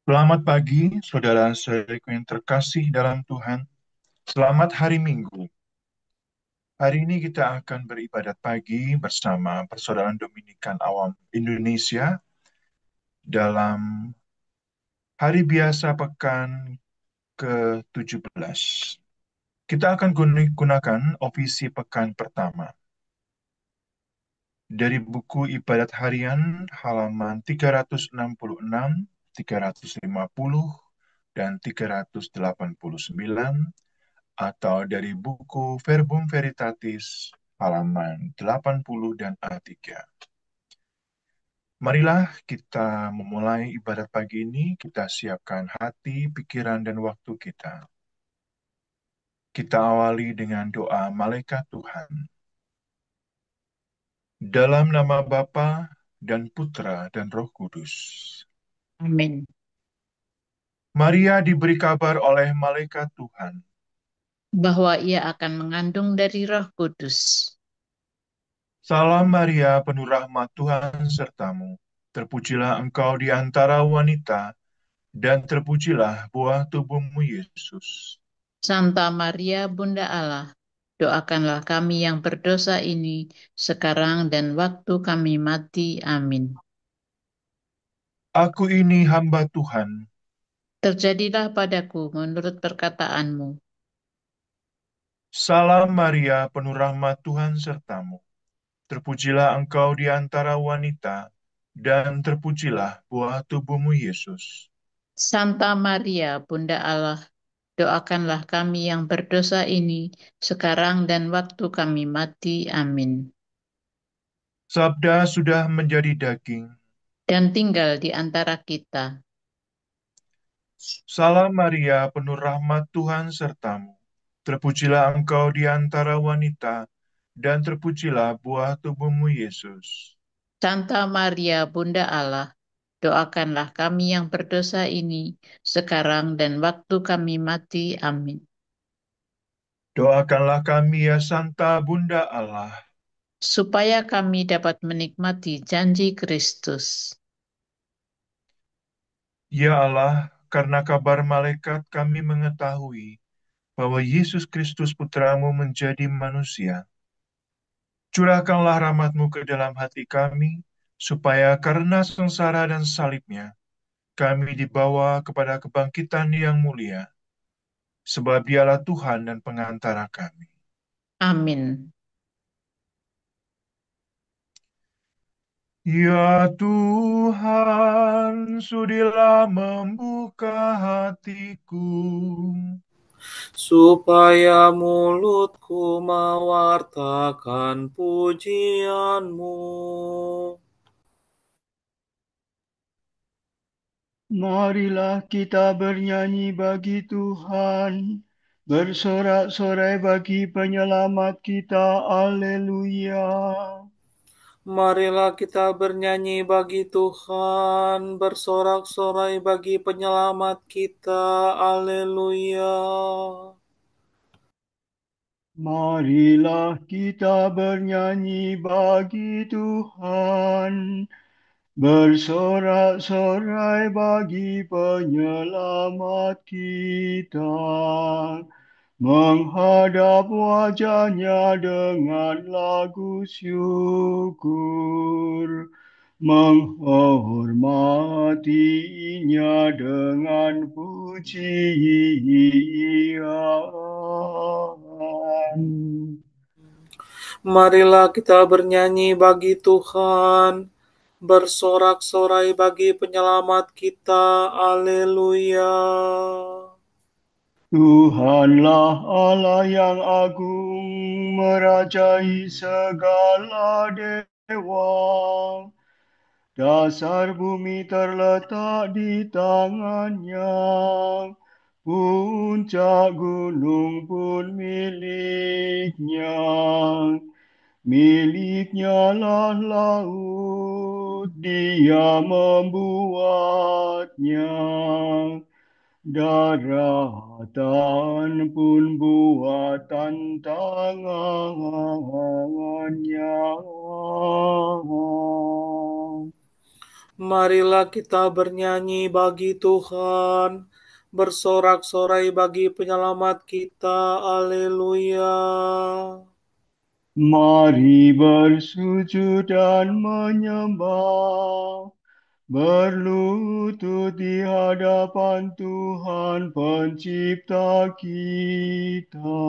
Selamat pagi, saudara-saudariku yang terkasih dalam Tuhan. Selamat hari Minggu. Hari ini kita akan beribadat pagi bersama Persaudaraan Dominikan Awam Indonesia dalam hari biasa pekan ke-17. Kita akan gunakan opisi pekan pertama dari buku ibadat harian halaman 366, 350, dan 389, atau dari buku Verbum Veritatis halaman 80 dan A3. Marilah kita memulai ibadat pagi ini, kita siapkan hati, pikiran, dan waktu kita. Kita awali dengan doa malaikat Tuhan. Dalam nama Bapa dan Putra dan Roh Kudus. Amin. Maria diberi kabar oleh malaikat Tuhan. Bahwa ia akan mengandung dari Roh Kudus. Salam Maria, penuh rahmat Tuhan sertamu. Terpujilah engkau di antara wanita, dan terpujilah buah tubuhmu, Yesus. Santa Maria, Bunda Allah, doakanlah kami yang berdosa ini sekarang dan waktu kami mati. Amin. Aku ini hamba Tuhan. Terjadilah padaku menurut perkataanmu. Salam Maria, penuh rahmat Tuhan sertamu. Terpujilah engkau di antara wanita, dan terpujilah buah tubuhmu, Yesus. Santa Maria, Bunda Allah, doakanlah kami yang berdosa ini sekarang dan waktu kami mati. Amin. Sabda sudah menjadi daging. Dan tinggal di antara kita. Salam Maria, penuh rahmat Tuhan sertamu. Terpujilah engkau di antara wanita, dan terpujilah buah tubuhmu, Yesus. Santa Maria, Bunda Allah, doakanlah kami yang berdosa ini sekarang dan waktu kami mati. Amin. Doakanlah kami ya Santa Bunda Allah. Supaya kami dapat menikmati janji Kristus. Ya Allah, karena kabar malaikat kami mengetahui bahwa Yesus Kristus Putramu menjadi manusia. Curahkanlah rahmat-Mu ke dalam hati kami, supaya karena sengsara dan salibnya, kami dibawa kepada kebangkitan yang mulia, sebab dialah Tuhan dan pengantara kami. Amin. Ya Tuhan, sudilah membuka hatiku, supaya mulutku mewartakan pujianmu. Marilah kita bernyanyi bagi Tuhan, bersorak-sorai bagi penyelamat kita. Haleluya. Marilah kita bernyanyi bagi Tuhan, bersorak-sorai bagi penyelamat kita. Haleluya. Marilah kita bernyanyi bagi Tuhan, bersorak-sorai bagi penyelamat kita. Menghadap wajahnya dengan lagu syukur, menghormatinya dengan pujian. Marilah kita bernyanyi bagi Tuhan, bersorak-sorai bagi penyelamat kita. Haleluya. Tuhanlah Allah yang agung, merajai segala dewa. Dasar bumi terletak di tangannya, puncak gunung pun miliknya. Miliknya lah laut, dia membuatnya. Daratan pun buatan tangannya. Marilah kita bernyanyi bagi Tuhan, bersorak-sorai bagi penyelamat kita. Haleluya. Mari bersujud dan menyembah, berlutut di hadapan Tuhan Pencipta kita.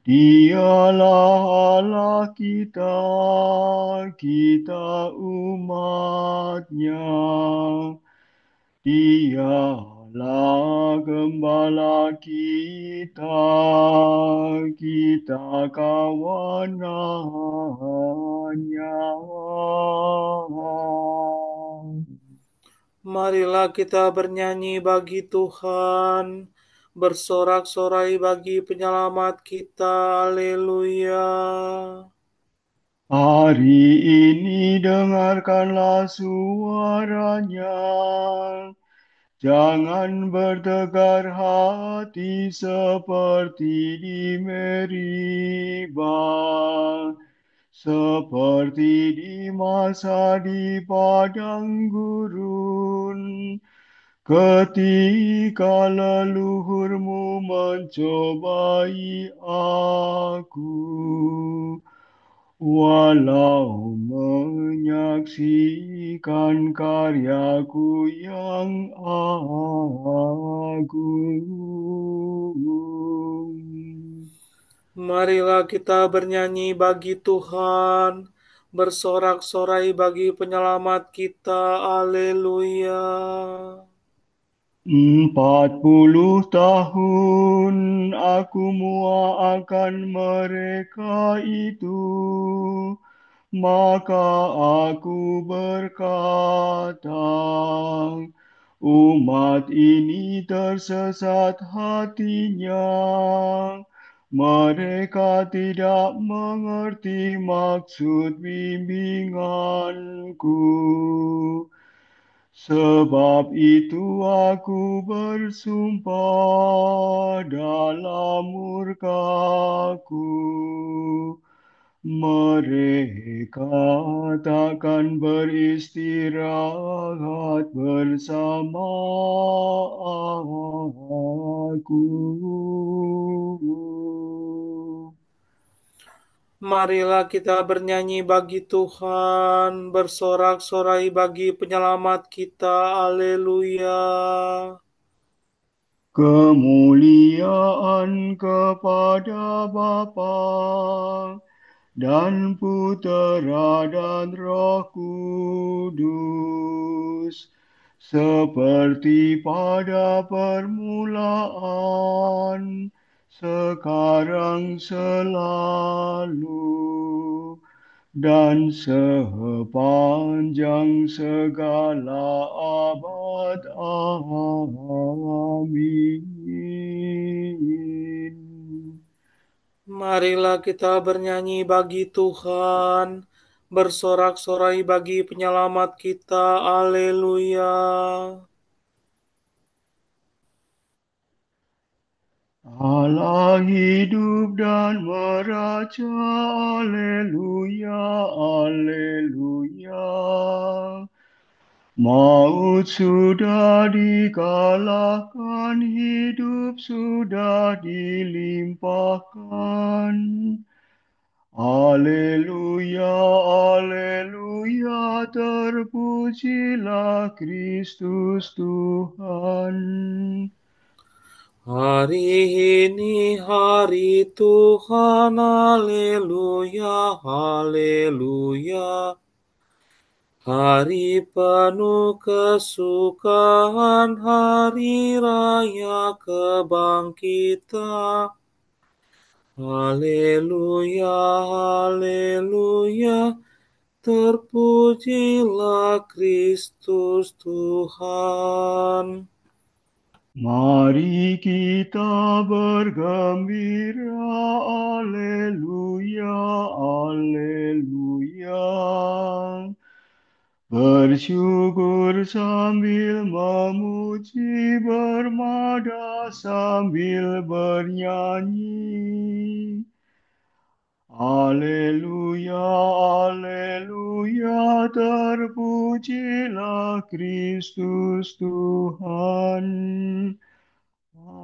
Dialah Allah kita, kita umat-Nya. Dialah gembala kita, kita kawanannya. Marilah kita bernyanyi bagi Tuhan, bersorak-sorai bagi penyelamat kita. Haleluya. Hari ini dengarkanlah suaranya. Jangan bertegar hati seperti di Meribah, seperti di masa di padang gurun, ketika leluhurmu mencobai aku. Walau menyaksikan karyaku yang agung. Marilah kita bernyanyi bagi Tuhan, bersorak-sorai bagi penyelamat kita. Haleluya. 40 tahun aku muakan mereka itu, maka aku berkata, umat ini tersesat hatinya, mereka tidak mengerti maksud bimbinganku. Sebab itu aku bersumpah dalam murkaku, mereka takkan beristirahat bersama aku. Marilah kita bernyanyi bagi Tuhan, bersorak-sorai bagi penyelamat kita. Haleluya. Kemuliaan kepada Bapa dan Putera dan Roh Kudus, seperti pada permulaan, sekarang selalu, dan sepanjang segala abad. Amin. Marilah kita bernyanyi bagi Tuhan, bersorak-sorai bagi penyelamat kita. Haleluya. Allah hidup dan meraja, aleluya, aleluya. Maut sudah dikalahkan, hidup sudah dilimpahkan. Aleluya, aleluya, terpujilah Kristus Tuhan. Hari ini hari Tuhan. Haleluya, haleluya. Hari penuh kesukaan, hari raya kebangkitan. Haleluya, haleluya, terpujilah Kristus Tuhan. Mari kita bergembira, aleluya, aleluya. Bersyukur sambil memuji, bermada sambil bernyanyi. Haleluya, haleluya, terpujilah Kristus Tuhan.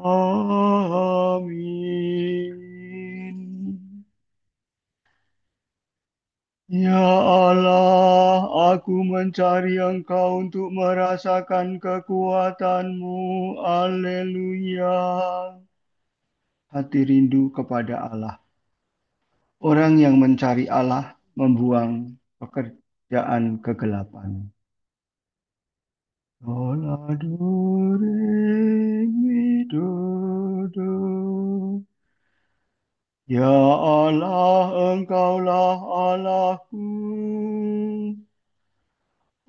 Amin. Ya Allah, aku mencari Engkau untuk merasakan kekuatan-Mu. Haleluya. Hati rindu kepada Allah. Orang yang mencari Allah membuang pekerjaan kegelapan. Ola do, re, mi, do, do. Ya Allah, Engkaulah Allahku.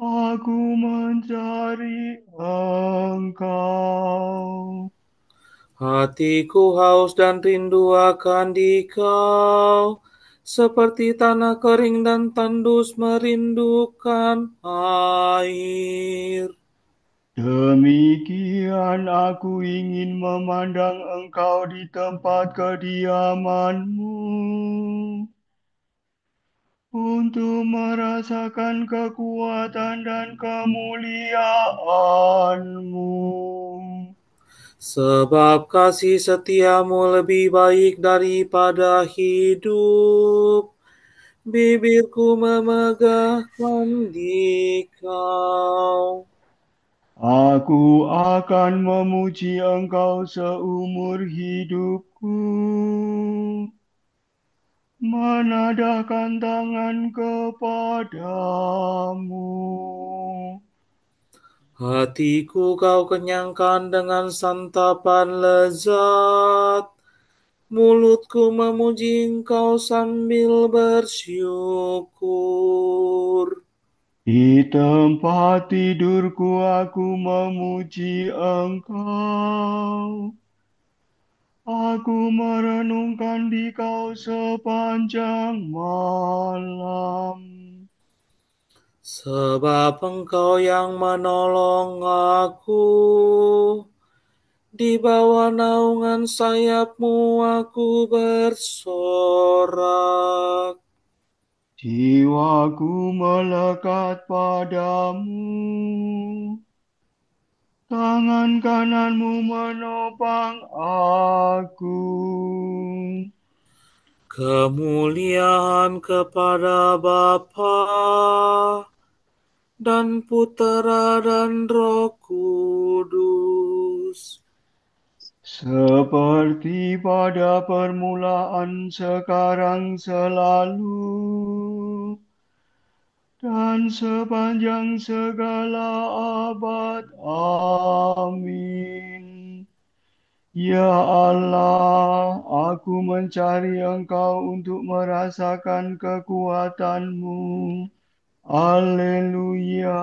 Aku mencari Engkau. Hatiku haus dan rindu akan Dikau, seperti tanah kering dan tandus merindukan air. Demikian aku ingin memandang Engkau di tempat kediaman-Mu, untuk merasakan kekuatan dan kemuliaan-Mu. Sebab kasih setiamu lebih baik daripada hidup, bibirku memegahkan Dikau. Aku akan memuji Engkau seumur hidupku, menadahkan tangan kepadamu. Hatiku kau kenyangkan dengan santapan lezat, mulutku memuji Engkau sambil bersyukur. Di tempat tidurku aku memuji Engkau. Aku merenungkan Dikau sepanjang malam. Sebab Engkau yang menolong aku, di bawah naungan sayap-Mu aku bersorak. Jiwaku melekat padamu. Tangan kananmu menopang aku. Kemuliaan kepada Bapa dan Putera dan Roh Kudus, Seperti pada permulaan, sekarang, selalu, dan sepanjang segala abad. Amin. Ya Allah, aku mencari Engkau untuk merasakan kekuatan-Mu. Haleluya.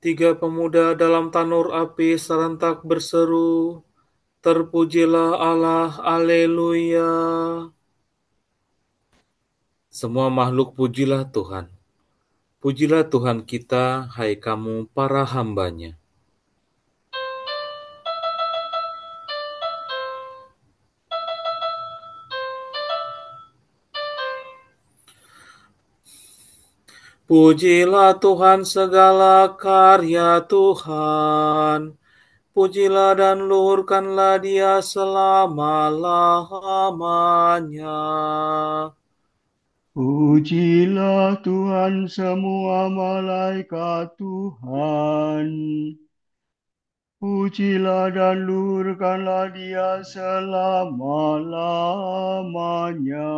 tiga pemuda dalam tanur api serentak berseru, terpujilah Allah, Haleluya. Semua makhluk pujilah Tuhan. Pujilah Tuhan kita, hai kamu para hamba-Nya. Pujilah Tuhan segala karya Tuhan. Pujilah dan luhurkanlah Dia selama-lamanya. Pujilah Tuhan semua malaikat Tuhan. Pujilah dan luhurkanlah Dia selama-lamanya.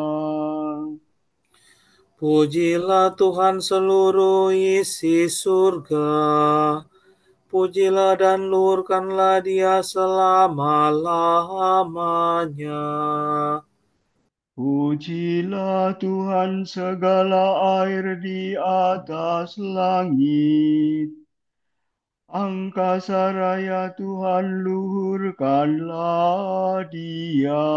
Pujilah Tuhan seluruh isi surga. Pujilah dan luhurkanlah Dia selama-lamanya. Pujilah Tuhan segala air di atas langit. Angkasa raya Tuhan, luhurkanlah Dia.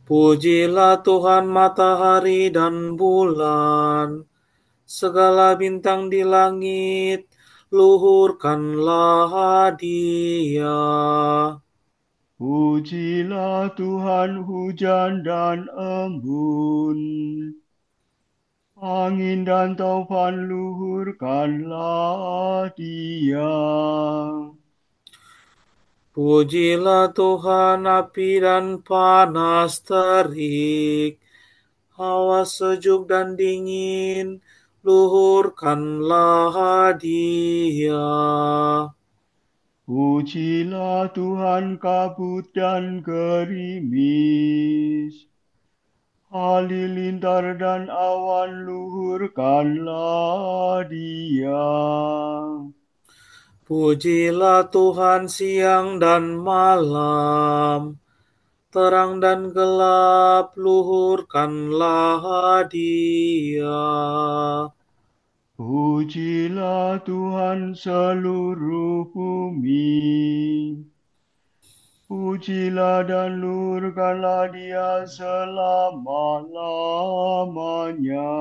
Pujilah Tuhan matahari dan bulan. segala bintang di langit, luhurkanlah Dia. Pujilah Tuhan hujan dan embun, angin dan taufan luhurkanlah Dia. Pujilah Tuhan api dan panas terik, hawa sejuk dan dingin, luhurkanlah Dia. Pujilah Tuhan kabut dan gerimis, halilintar dan awan luhurkanlah Dia. Pujilah Tuhan siang dan malam, terang dan gelap, luhurkanlah Dia. Pujilah Tuhan seluruh bumi, pujilah dan luhurkanlah Dia selama-lamanya.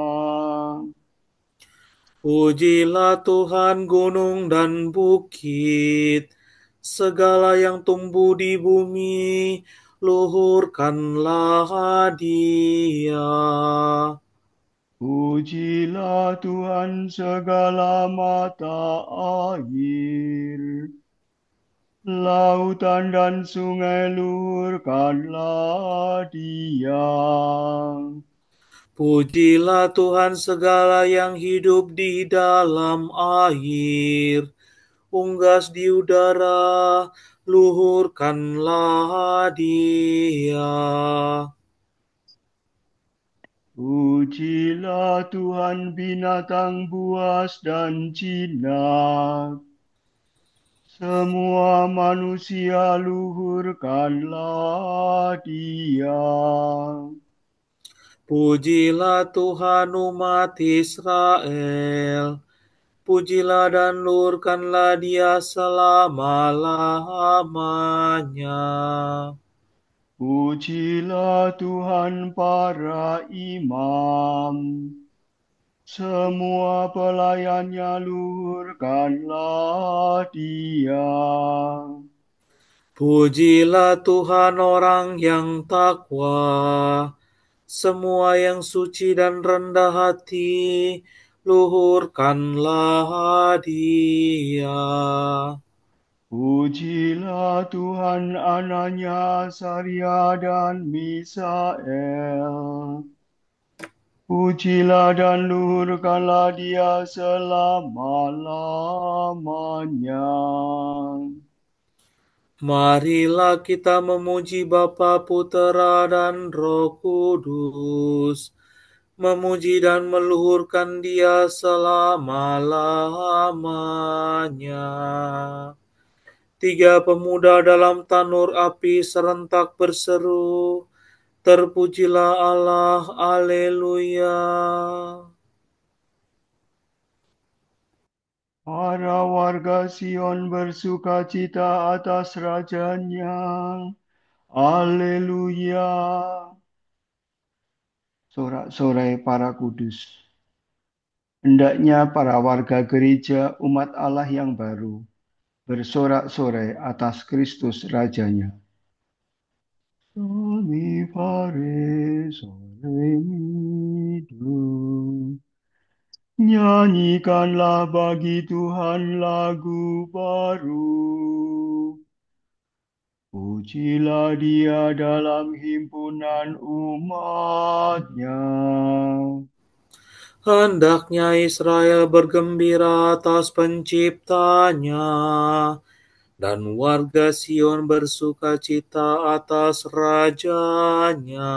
Pujilah Tuhan gunung dan bukit, segala yang tumbuh di bumi, luhurkanlah Dia. Pujilah Tuhan segala mata air, lautan dan sungai luhurkanlah Dia. Pujilah Tuhan segala yang hidup di dalam air, unggas di udara, luhurkanlah Dia. Pujilah Tuhan binatang buas dan jinak, semua manusia luhurkanlah Dia. Pujilah Tuhan umat Israel, pujilah dan luhurkanlah Dia selama-lamanya. Pujilah Tuhan para imam, semua pelayannya luhurkanlah Dia. Pujilah Tuhan orang yang takwa, semua yang suci dan rendah hati, luhurkanlah Dia. Pujilah Tuhan Anania, Saria, dan Misael. Pujilah dan luhurkanlah Dia selama-lamanya. Marilah kita memuji Bapa, Putera, dan Roh Kudus, memuji dan meluhurkan Dia selama-lamanya. Tiga pemuda dalam tanur api serentak berseru, terpujilah Allah, Haleluya. Para warga Sion bersukacita atas rajanya. Haleluya. Sorak-sorai para kudus. Hendaknya para warga gereja umat Allah yang baru bersorak-sorai atas Kristus Rajanya. Soli fare sole midu. Nyanyikanlah bagi Tuhan lagu baru. Pujilah Dia dalam himpunan umatnya. Hendaknya Israel bergembira atas penciptanya, dan warga Sion bersukacita atas rajanya.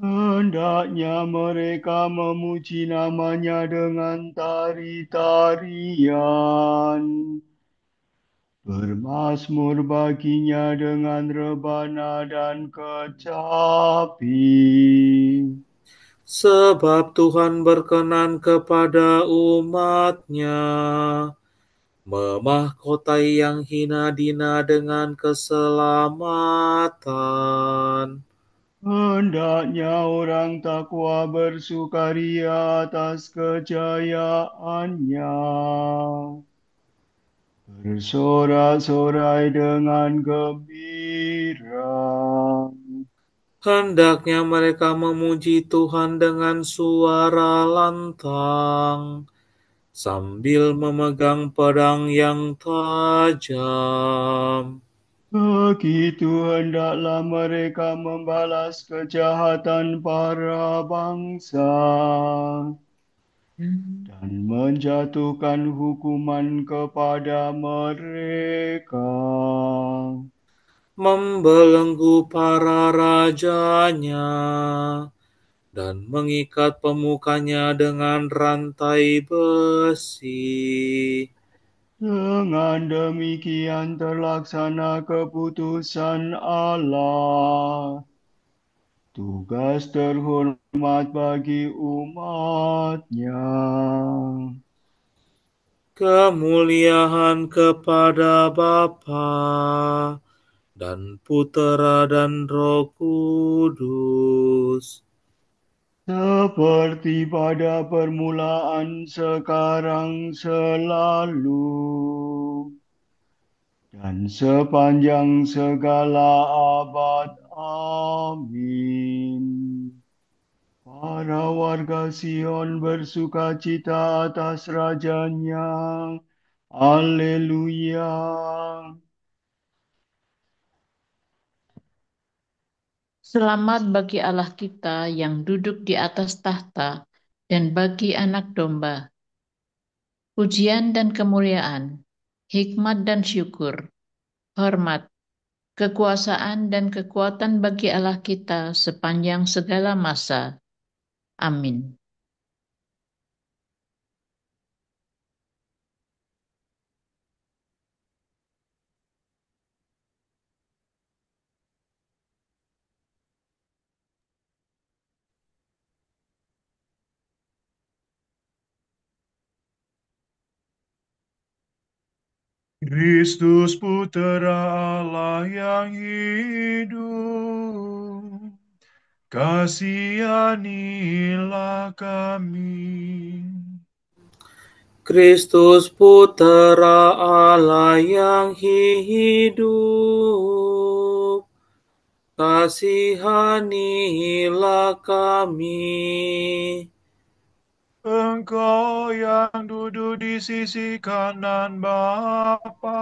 Hendaknya mereka memuji namanya dengan tari-tarian. Bermazmur baginya dengan rebana dan kecapi. Sebab Tuhan berkenan kepada umat-Nya, memahkotai yang hina dina dengan keselamatan. Hendaknya orang takwa bersukaria atas kejayaannya, bersorak-sorai dengan gembira. Hendaknya mereka memuji Tuhan dengan suara lantang, sambil memegang pedang yang tajam. Begitu hendaklah mereka membalas kejahatan para bangsa dan menjatuhkan hukuman kepada mereka. Membelenggu para rajanya dan mengikat pemukanya dengan rantai besi. Dengan demikian terlaksana keputusan Allah. Tugas terhormat bagi umatnya. Kemuliaan kepada Bapa dan Putera dan Roh Kudus. Seperti pada permulaan, sekarang, selalu, dan sepanjang segala abad. Amin. Para warga Sion bersukacita atas rajanya. Haleluya. Selamat bagi Allah kita yang duduk di atas tahta dan bagi anak domba. Pujian dan kemuliaan, hikmat dan syukur, hormat, kekuasaan dan kekuatan bagi Allah kita sepanjang segala masa. Amin. Kristus Putera Allah yang hidup, kasihanilah kami. Kristus Putera Allah yang hidup, kasihanilah kami. Engkau yang duduk di sisi kanan Bapa,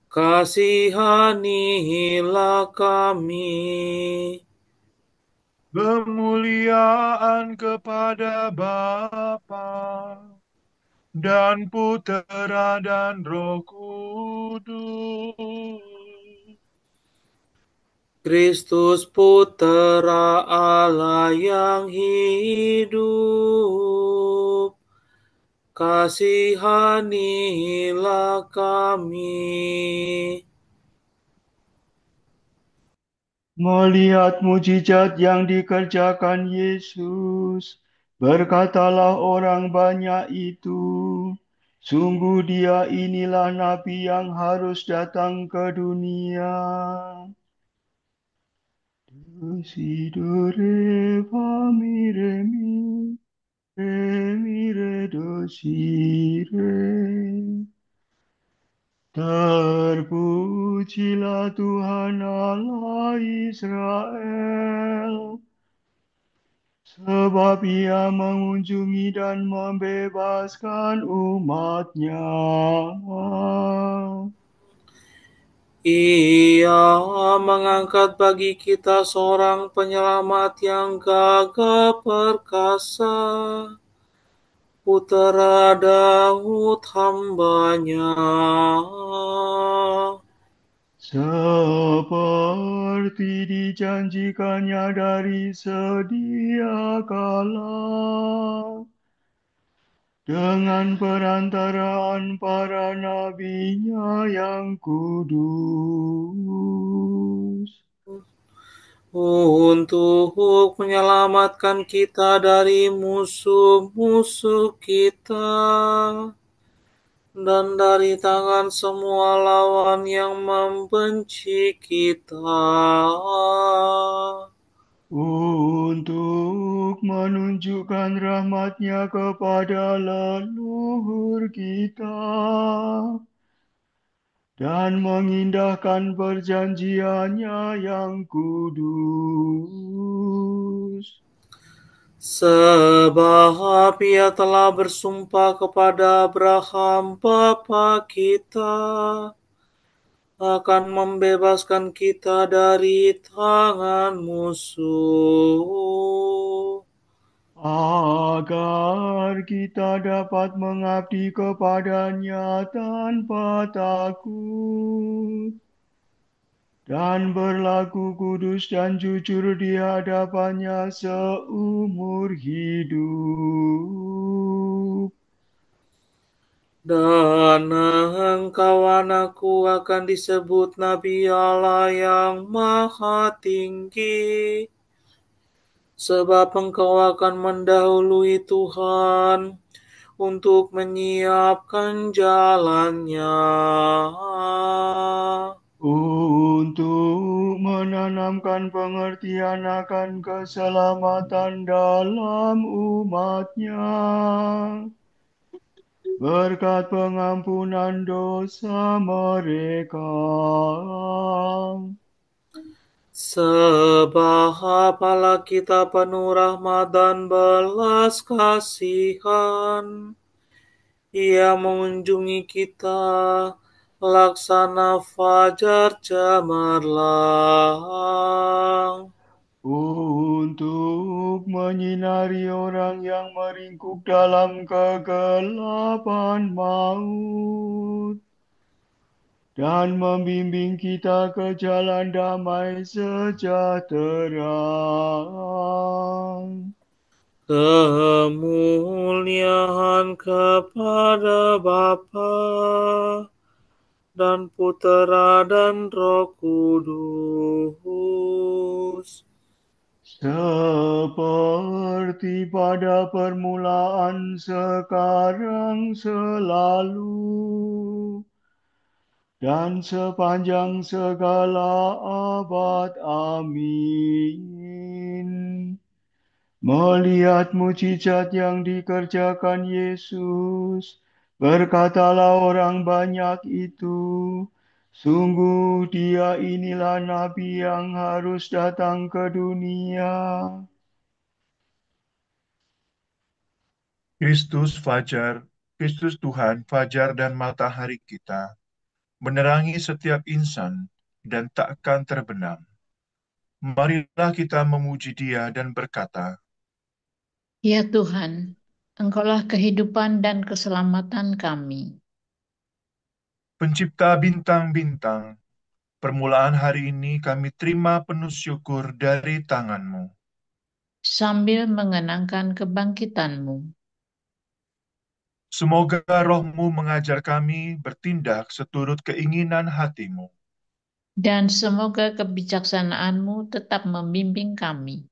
Kasihanilah kami. kemuliaan kepada Bapa dan Putera dan Roh Kudus. Kristus Putera Allah yang hidup, kasihanilah kami. Melihat mujizat yang dikerjakan Yesus, berkatalah orang banyak itu, sungguh dia inilah nabi yang harus datang ke dunia. Desidore famire mi, remire docire. Terpujilah Tuhan Allah Israel, sebab ia mengunjungi dan membebaskan umatnya. Ia mengangkat bagi kita seorang penyelamat yang gagah perkasa, Putera Daud hambanya. Seperti dijanjikannya dari sedia kala, dengan perantaraan para nabinya yang kudus. Untuk menyelamatkan kita dari musuh-musuh kita dan dari tangan semua lawan yang membenci kita, untuk menunjukkan rahmat-Nya kepada leluhur kita dan mengindahkan perjanjian-Nya yang kudus. sebab Ia telah bersumpah kepada Abraham bapa kita akan membebaskan kita dari tangan musuh, Agar kita dapat mengabdi kepada-Nya tanpa takut dan berlaku kudus dan jujur di hadapan-Nya seumur hidup. dan engkau anakku akan disebut Nabi Allah yang Maha Tinggi, sebab engkau akan mendahului Tuhan untuk menyiapkan jalannya, Untuk menanamkan pengertian akan keselamatan dalam umat-Nya, berkat pengampunan dosa mereka. sebab Allah kita penuh rahmat dan belas kasihan. Ia mengunjungi kita laksana fajar cemerlang, Untuk menyinari orang yang meringkuk dalam kegelapan maut, dan membimbing kita ke jalan damai sejahtera. kemuliaan kepada Bapa dan Putera dan Roh Kudus, Seperti pada permulaan, sekarang, selalu, dan sepanjang segala abad. Amin. Melihat mujizat yang dikerjakan Yesus, berkatalah orang banyak itu, sungguh Dia inilah Nabi yang harus datang ke dunia. Kristus Tuhan, fajar dan matahari kita, menerangi setiap insan dan takkan terbenam. Marilah kita memuji Dia dan berkata, Ya Tuhan, Engkaulah kehidupan dan keselamatan kami. Pencipta bintang-bintang, permulaan hari ini kami terima penuh syukur dari tangan-Mu. Sambil mengenangkan kebangkitan-Mu, Semoga roh-Mu mengajar kami bertindak seturut keinginan hati-Mu. dan semoga kebijaksanaan-Mu tetap membimbing kami.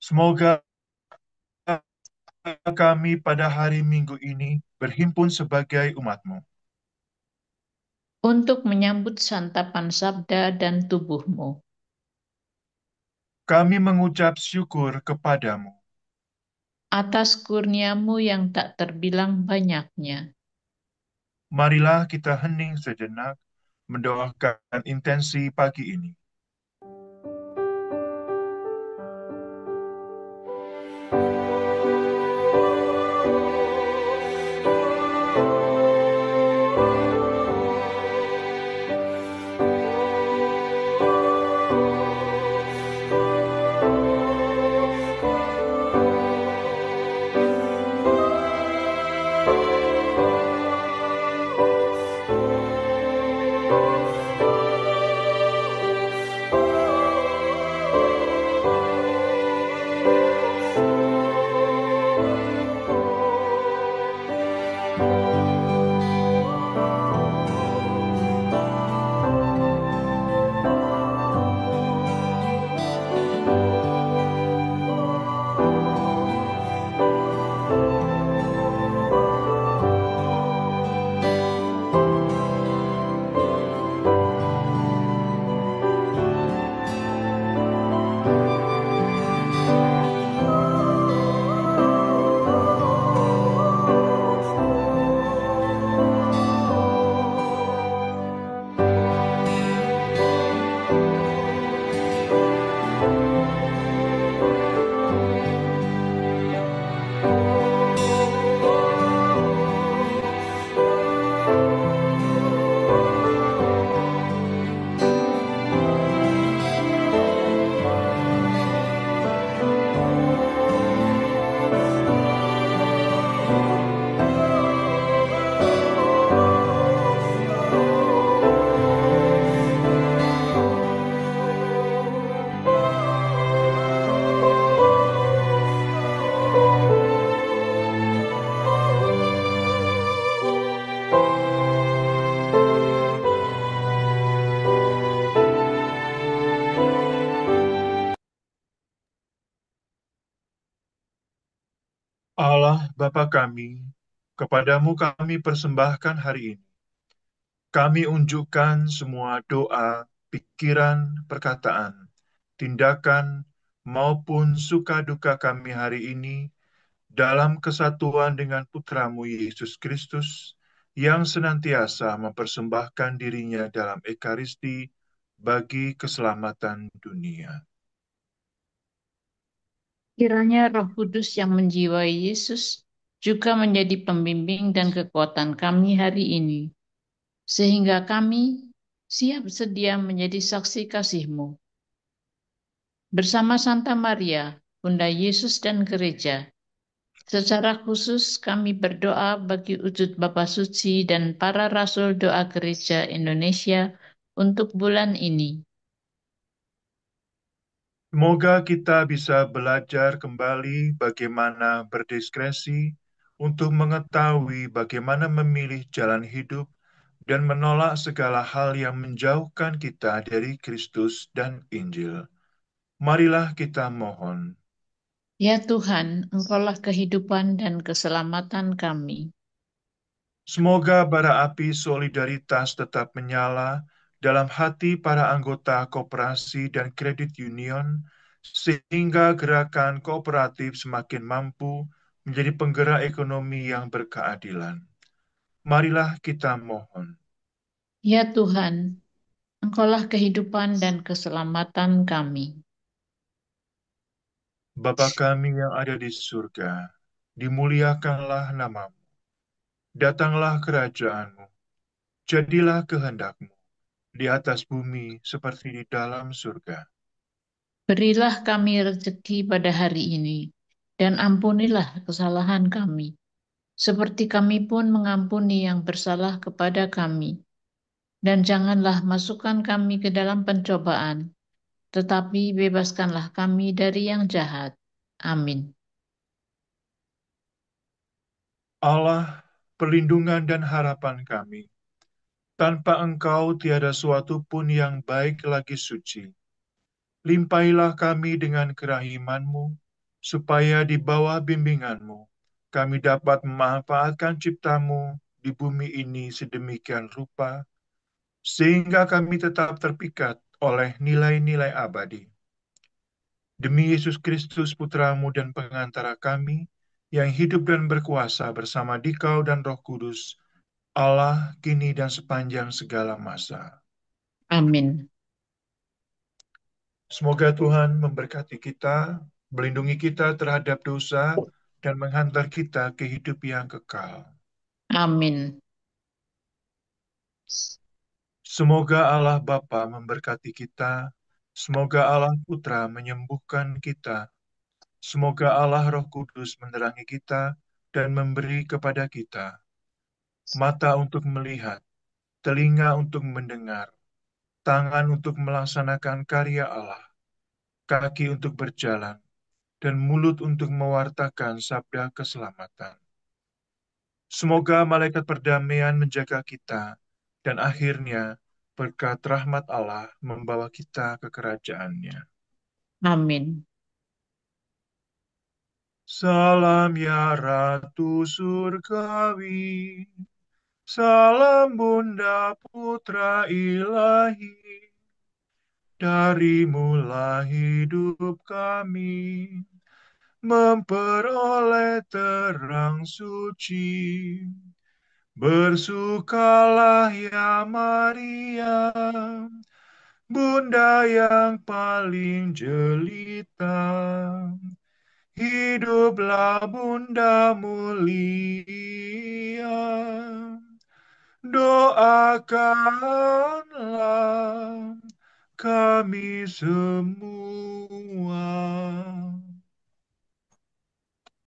Semoga kami pada hari Minggu ini berhimpun sebagai umat-Mu. Untuk menyambut santapan sabda dan tubuh-Mu, Kami mengucap syukur kepadamu. atas kurnia-Mu yang tak terbilang banyaknya. Marilah kita hening sejenak mendoakan intensi pagi ini. Bapa kami, kepadamu kami persembahkan hari ini. Kami unjukkan semua doa, pikiran, perkataan, tindakan, maupun suka duka kami hari ini dalam kesatuan dengan Putramu Yesus Kristus, yang senantiasa mempersembahkan dirinya dalam Ekaristi bagi keselamatan dunia. Kiranya Roh Kudus yang menjiwai Yesus juga menjadi pembimbing dan kekuatan kami hari ini, sehingga kami siap sedia menjadi saksi kasih-Mu. Bersama Santa Maria, Bunda Yesus dan Gereja, secara khusus kami berdoa bagi wujud Bapa Suci dan para Rasul Doa Gereja Indonesia untuk bulan ini. Semoga kita bisa belajar kembali bagaimana berdiskresi untuk mengetahui bagaimana memilih jalan hidup dan menolak segala hal yang menjauhkan kita dari Kristus dan Injil. Marilah kita mohon. Ya Tuhan, Engkaulah kehidupan dan keselamatan kami. Semoga bara api solidaritas tetap menyala dalam hati para anggota koperasi dan kredit union, sehingga gerakan kooperatif semakin mampu menjadi penggerak ekonomi yang berkeadilan. Marilah kita mohon. Ya Tuhan, Engkaulah kehidupan dan keselamatan kami. Bapa kami yang ada di surga, dimuliakanlah namamu. Datanglah kerajaanmu, jadilah kehendakmu di atas bumi seperti di dalam surga. Berilah kami rezeki pada hari ini, dan ampunilah kesalahan kami, seperti kami pun mengampuni yang bersalah kepada kami. Dan janganlah masukkan kami ke dalam pencobaan, tetapi bebaskanlah kami dari yang jahat. Amin. Allah, perlindungan dan harapan kami. Tanpa Engkau tiada suatu pun yang baik lagi suci. Limpailah kami dengan kerahiman-Mu, supaya di bawah bimbingan-Mu, kami dapat memanfaatkan ciptamu di bumi ini sedemikian rupa, sehingga kami tetap terpikat oleh nilai-nilai abadi. Demi Yesus Kristus, Putramu dan pengantara kami, yang hidup dan berkuasa bersama Dikau dan Roh Kudus, Allah kini dan sepanjang segala masa. Amin. Semoga Tuhan memberkati kita, melindungi kita terhadap dosa, dan menghantar kita ke hidup yang kekal. Amin. Semoga Allah Bapa memberkati kita, semoga Allah Putra menyembuhkan kita, semoga Allah Roh Kudus menerangi kita dan memberi kepada kita mata untuk melihat, telinga untuk mendengar, tangan untuk melaksanakan karya Allah, kaki untuk berjalan, dan mulut untuk mewartakan sabda keselamatan. Semoga malaikat perdamaian menjaga kita, dan akhirnya berkat rahmat Allah membawa kita ke kerajaannya. Amin. Salam ya Ratu Surgawi, salam Bunda Putra Ilahi, darimulah hidup kami, memperoleh terang suci. Bersukalah ya Maria, Bunda yang paling jelita. Hiduplah Bunda mulia, doakanlah kami semua.